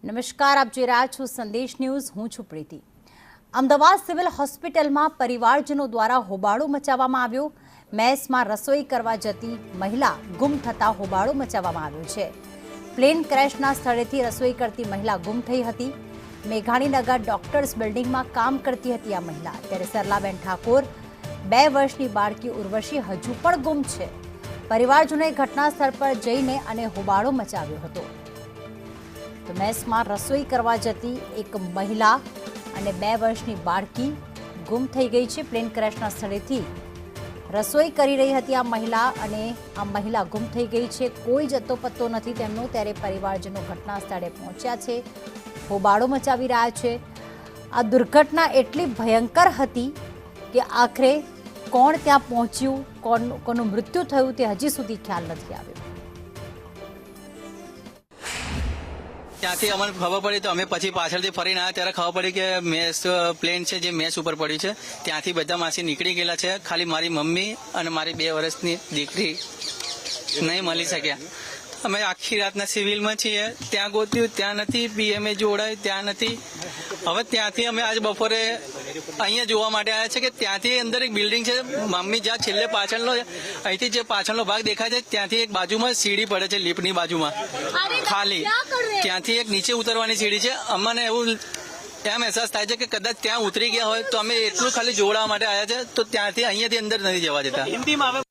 નમસ્કાર, આપ જોઈ રહ્યા છો સંદેશ ન્યૂઝ. હું છું પ્રીતિ. અમદાવાદ સિવિલ હોસ્પિટલમાં પરિવારજનો દ્વારા હોબાળો મચાવવામાં આવ્યો. મેસમાં રસોઈ કરવા જતી મહિલા ગુમ થતા હોબાળો મચાવવામાં આવ્યો છે. પ્લેન ક્રેશના સ્થળેથી રસોઈ કરતી મહિલા ગુમ થઈ હતી. મેઘાણીનગર ડોક્ટર્સ બિલ્ડિંગમાં કામ કરતી હતી આ મહિલા. ત્યારે સરલાબેન ઠાકોર 2 વર્ષની બાળકી ઉર્વશી હજુ પણ ગુમ છે. પરિવારજનોએ ઘટના સ્થળ પર જઈને અને હોબાળો મચાવ્યો હતો. તો મેસમાં રસોઈ કરવા જતી એક મહિલા અને 2 વર્ષની બાળકી ગુમ થઈ ગઈ છે. પ્લેન ક્રેશના સ્થળેથી રસોઈ કરી રહી હતી આ મહિલા અને આ મહિલા ગુમ થઈ ગઈ છે. કોઈ જતો પત્તો નથી તેમનો. ત્યારે પરિવારજનો ઘટના સ્થળે પહોંચ્યા છે, હોબાળો મચાવી રહ્યા છે. આ દુર્ઘટના એટલી ભયંકર હતી કે આખરે કોણ ત્યાં પહોંચ્યું, કોનું મૃત્યુ થયું તે હજી સુધી ખ્યાલ નથી આવ્યો. ત્યાંથી અમને ખબર પડી તો અમે પછી પાછળથી ફરીને આવ્યા ત્યારે ખબર પડી કે મેસ પ્લેન છે જે મેસ ઉપર પડી છે. ત્યાંથી બધા માસી નીકળી ગયેલા છે. ખાલી મારી મમ્મી અને મારી 2 વર્ષની દીકરી નહીં મળી શક્યા. અમે આખી રાતના સિવિલમાં છીએ, ત્યાં ગોત્યું ત્યાં નથી, બીએમએ જોડાયું ત્યાં નથી. હવે ત્યાંથી અમે આજ બપોરે અહીંયા જોવા માટે આવ્યા છે કે ત્યાંથી અંદર એક બિલ્ડિંગ છે. મમ્મી જ્યાં છેલ્લે પાછળનો અહીંથી જે પાછળનો ભાગ દેખાય છે ત્યાંથી એક બાજુમાં સીડી પડે છે, લિફ્ટની બાજુમાં ખાલી ત્યાંથી એક નીચે ઉતરવાની સીડી છે. અમને એવું એમ અહેસાસ થાય છે કે કદાચ ત્યાં ઉતરી ગયા હોય તો અમે એટલું ખાલી જોડાવા માટે આવ્યા છે. તો ત્યાંથી અહીંયાથી અંદર નથી જવા દેતા.